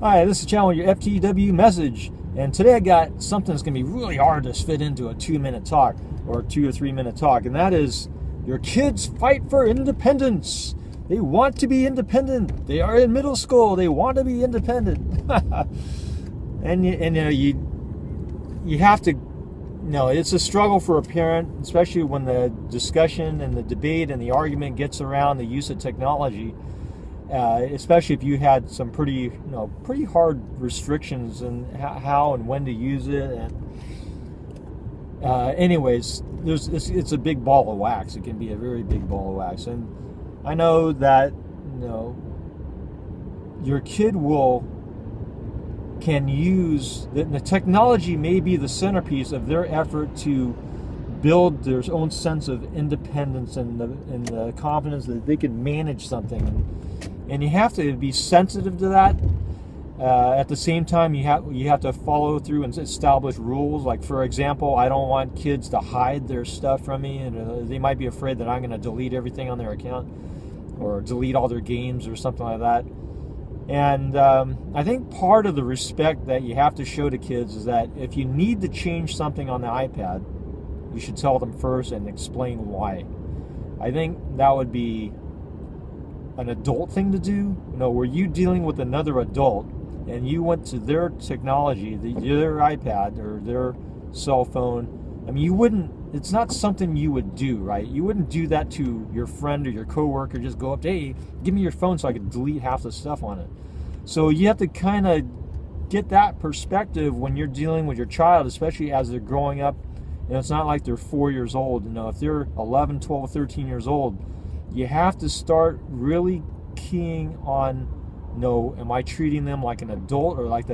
Hi, this is Channel with your FTW message, and today I got something that's going to be really hard to fit into a 2-minute talk or 2 or 3 minute talk, and that is your kids fight for independence. They want to be independent. They are in middle school. They want to be independent. and you have to, it's a struggle for a parent, especially when the discussion and the debate and the argument gets around the use of technology. Especially if you had some pretty hard restrictions in how and when to use it. And anyways, it's a big ball of wax. It can be a very big ball of wax. And I know that your kid can use the technology may be the centerpiece of their effort to build their own sense of independence and the confidence that they can manage something. And you have to be sensitive to that. At the same time, you have to follow through and establish rules. Like, for example, I don't want kids to hide their stuff from me, and they might be afraid that I'm going to delete everything on their account or delete all their games or something like that. And I think part of the respect that you have to show to kids is that if you need to change something on the iPad, you should tell them first and explain why. I think that would be an adult thing to do. Were you dealing with another adult and you went to their technology, their iPad or their cell phone? I mean, it's not something you would do, right? You wouldn't do that to your friend or your coworker. Just go up to, hey, give me your phone so I can delete half the stuff on it. So you have to kind of get that perspective when you're dealing with your child, especially as they're growing up. It's not like they're 4 years old. If they're 11, 12, 13 years old, you have to start really keying on, am I treating them like an adult or like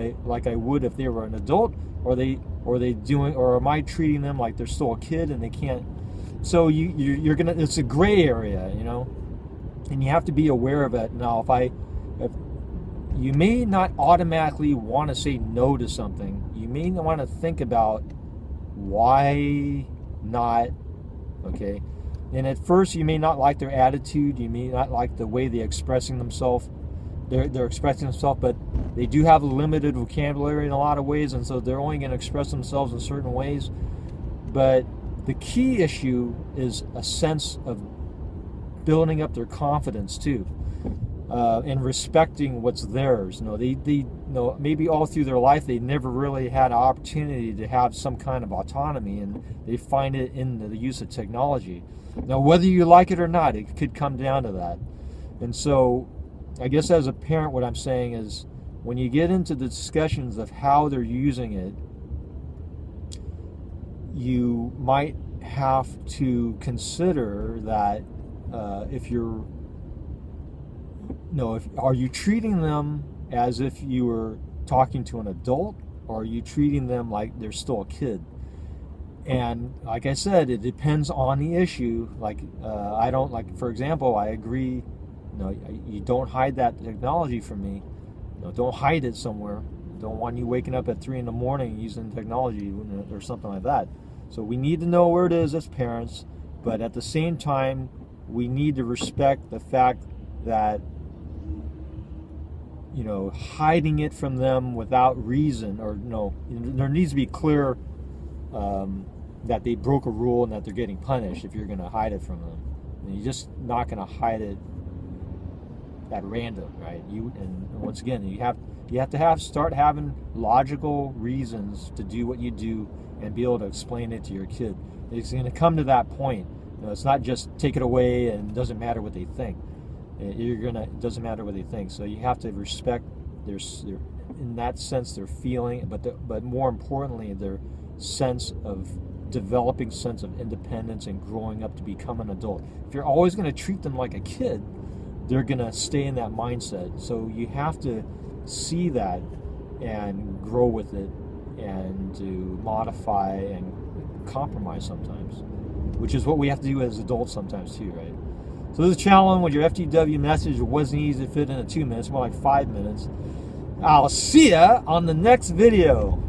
I would if they were an adult, or am I treating them like they're still a kid and they can't? So you're gonna, it's a gray area, and you have to be aware of it. Now, if you may not automatically want to say no to something, you may want to think about why not. Okay. And at first, you may not like their attitude. You may not like the way they're expressing themselves. They're expressing themselves, but they do have a limited vocabulary in a lot of ways, and so they're only going to express themselves in certain ways. But the key issue is a sense of building up their confidence too, and respecting what's theirs. Maybe all through their life they never really had an opportunity to have some kind of autonomy, and they find it in the use of technology. Now, whether you like it or not, it could come down to that. And so, I guess as a parent, what I'm saying is, when you get into the discussions of how they're using it, you might have to consider that are you treating them as if you were talking to an adult, or are you treating them like they're still a kid? And like I said, it depends on the issue. For example, I agree, you don't hide that technology from me. Don't hide it somewhere. Don't want you waking up at 3 in the morning using technology or something like that. So we need to know where it is as parents, but at the same time, we need to respect the fact that hiding it from them without reason, or there needs to be clear that they broke a rule and that they're getting punished if you're going to hide it from them. And you're just not going to hide it at random, right? And once again, you have to start having logical reasons to do what you do and be able to explain it to your kid. It's going to come to that point. It's not just take it away and it doesn't matter what they think. It doesn't matter what they think. So you have to respect their in that sense, their feeling, but more importantly, their developing sense of independence and growing up to become an adult. If you're always going to treat them like a kid, they're going to stay in that mindset. So you have to see that and grow with it, and to modify and compromise sometimes, which is what we have to do as adults sometimes too, right? So this is Challenge with your FTW message. It wasn't easy to fit into 2 minutes, more like 5 minutes. I'll see ya on the next video.